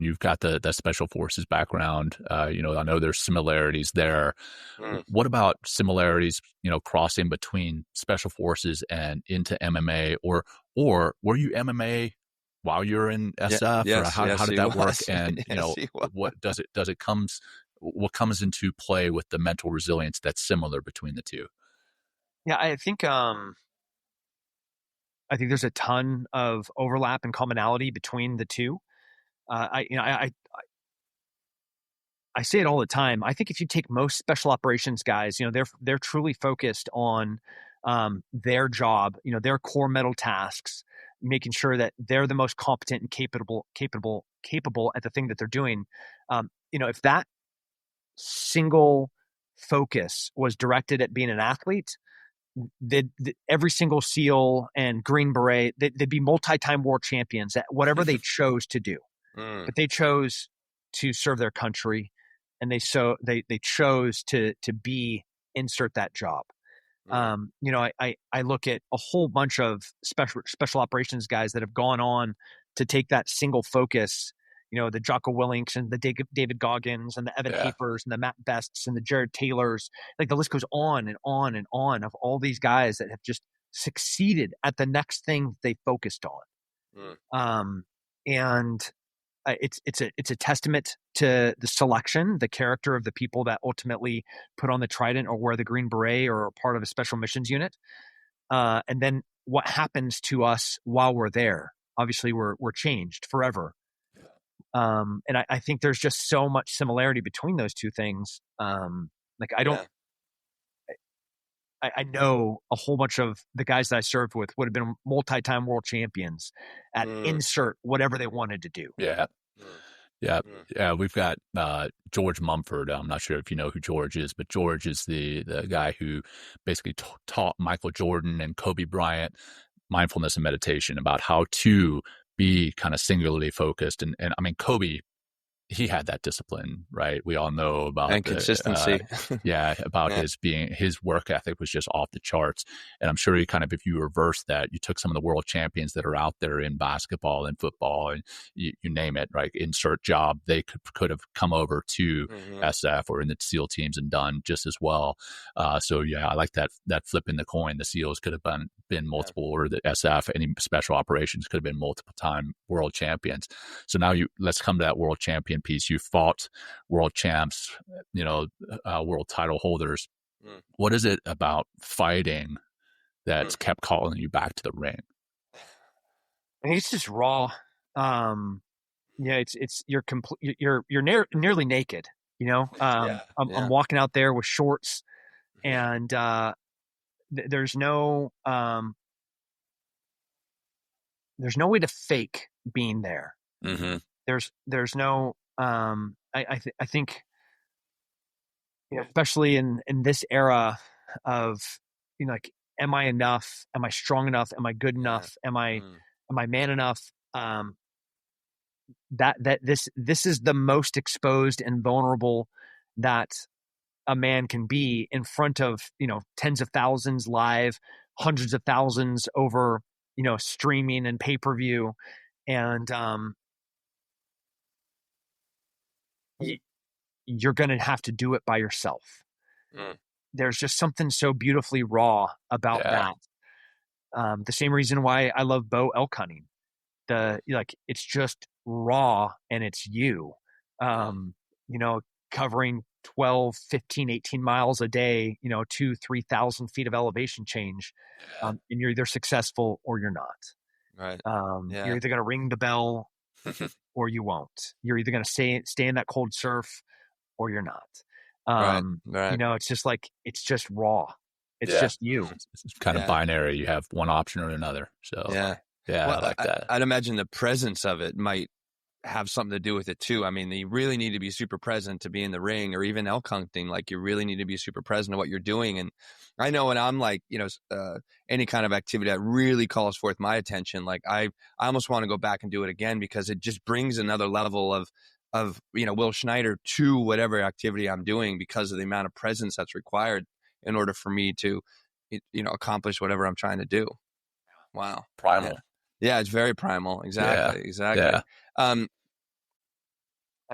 you've got the special forces background. I know there's similarities there. What about similarities, crossing between special forces and into MMA, or were you MMA while you're in SF, or how did that work? And what comes into play with the mental resilience that's similar between the two? Yeah, I think there's a ton of overlap and commonality between the two. I say it all the time. I think if you take most special operations guys, they're truly focused on their job, their core mental tasks, making sure that they're the most competent and capable at the thing that they're doing. If that single focus was directed at being an athlete, every single SEAL and Green Beret, they'd be multi-time world champions at whatever they chose to do. But they chose to serve their country, and they chose to insert that job. I look at a whole bunch of special operations guys that have gone on to take that single focus. The Jocko Willink and the David Goggins and the Evan Hapers and the Matt Bests and the Jared Taylors. Like, the list goes on and on and on of all these guys that have just succeeded at the next thing they focused on. It's a testament to the selection, the character of the people that ultimately put on the trident or wear the Green Beret or are part of a special missions unit. And then what happens to us while we're there? Obviously, we're changed forever. And I think there's just so much similarity between those two things. I know a whole bunch of the guys that I served with would have been multi-time world champions at insert whatever they wanted to do. Yeah. We've got George Mumford. I'm not sure if you know who George is, but George is the guy who basically taught Michael Jordan and Kobe Bryant mindfulness and meditation, about how to be kind of singularly focused. And I mean, Kobe, he had that discipline, right? We all know about and consistency. About his work ethic was just off the charts. And I'm sure if you reverse that, you took some of the world champions that are out there in basketball and football and you name it, right? Insert job, they could have come over to SF or in the SEAL teams and done just as well. So I like that flipping the coin. The SEALs could have been multiple, or the SF, any special operations could have been multiple time world champions. So now let's come to that world champion piece. You fought world champs, world title holders. What is it about fighting that's kept calling you back to the ring? I think it's just raw. You're nearly naked. I'm walking out there with shorts, and there's no way to fake being there. There's no. I think, especially in this era of, am I enough? Am I strong enough? Am I good enough? Am I man enough? This is the most exposed and vulnerable that a man can be in front of, tens of thousands live, hundreds of thousands over, streaming and pay-per-view. And, you're going to have to do it by yourself. There's just something so beautifully raw about that. The same reason why I love bow elk hunting. It's just raw, and it's you, covering 12, 15, 18 miles a day, 2,000-3,000 feet of elevation change. And you're either successful or you're not. Right. You're either going to ring the bell or you won't. You're either going to stay in that cold surf or you're not. Right. It's just raw. It's just you. It's kind of binary. You have one option or another. So well, I like that. I'd imagine the presence of it might have something to do with it too. I mean, you really need to be super present to be in the ring, or even elk hunting. Like, you really need to be super present to what you're doing. And I know when I'm any kind of activity that really calls forth my attention, like I almost want to go back and do it again, because it just brings another level of Will Schneider to whatever activity I'm doing, because of the amount of presence that's required in order for me to, accomplish whatever I'm trying to do. Wow. Primal. Yeah, it's very primal. Exactly. Yeah.